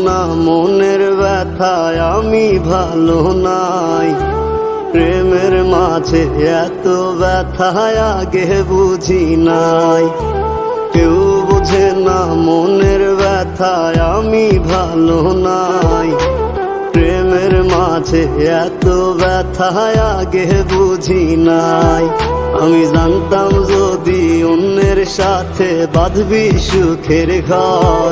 না মনের ব্যথায় আমি ভালো নাই। প্রেমের মাঝে এত ব্যথায় আগে বুঝি নাই। কেউ বুঝে না মনের ব্যথায় আমি ভালো নাই। প্রেমের মাঝে এত ব্যথায় আগে বুঝি নাই। আমি জানতাম যদি অন্যের সাথে বাঁধবি সুখের ঘর,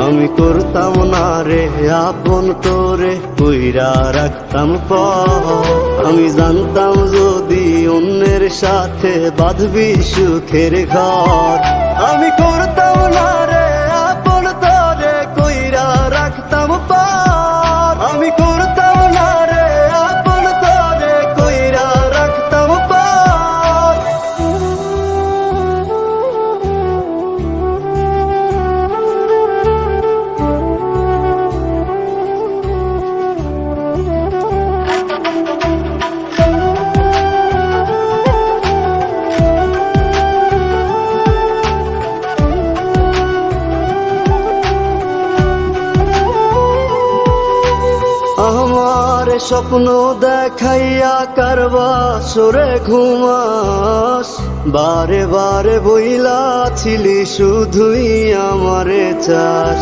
আমি করতাম না রে আপন করে কইরা রাখতাম পর। আমি জানতাম যদি অন্যের সাথে বাঁধবি সুখের ঘর, আমি করতাম না রে আপন করে কইরা রাখতাম পর। আমি করতাম না রে আপন করে কইরা রাখতাম পর। আমার স্বপ্ন দেখাইয়া কারবা সরে ঘুমাস, বারে বারে বইলা ছিলি শুধুই আমারে চাস।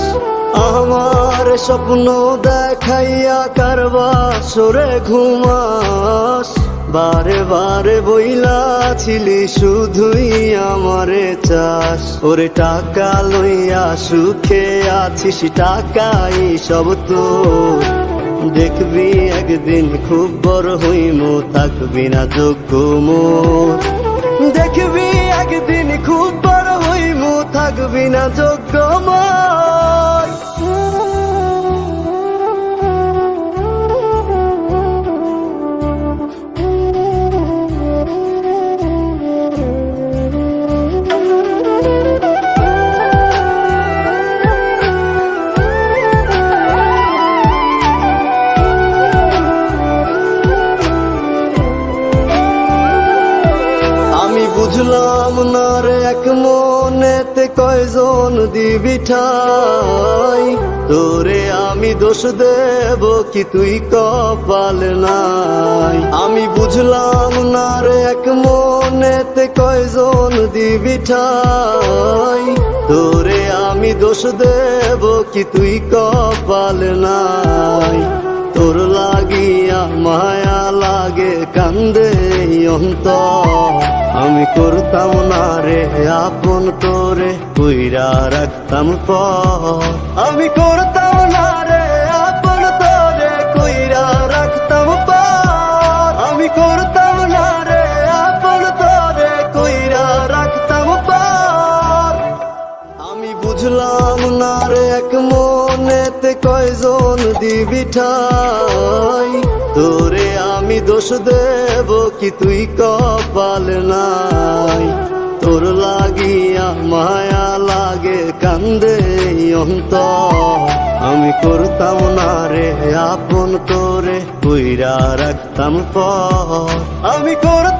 আমার স্বপ্ন দেখাইয়া কারবা সরে ঘুমাস, বারে বারে বইলা ছিলি শুধুই আমারে চাস। ওরে টাকা লইয়া সুখে আছিস, টাকাই সব তোর। দেখবি একদিন খুব বড় হইমু, থাকবি না যোগ্য মোর। দেখবি একদিন খুব বড় হইমু, থাকবি না যোগ্য মোর। বুঝলাম না রে এক মনেতে কয়জন দিবি ঠাই, তোরে আমি দোষ দেব কি তুই কপাল নাই। আমি বুঝলাম না রে এক মনেতে কয়জন দিবি ঠাই, তোরে আমি দোষ দেব কি তুই কপাল নাই। তোর লাগিয়া মায়া লাগে কান্দে অন্তর, আমি করতাম না রে আপন করে কইরা রাখতাম পর। আমি করতাম না রে আপন করে কইরা রাখতাম পর। আমি করতাম না রে আপন করে কইরা রাখতাম পর। আমি বুঝলাম না রে এক মনেতে কয়জন দিবি ঠাই, তোরে আমি দোষ দেব কি তুই কপাল নাই। তোর লাগিয়া মায়া লাগে কান্দে অন্তর, আমি করতাম না রে আপন করে কইরা রাখতাম পর। আমি করতাম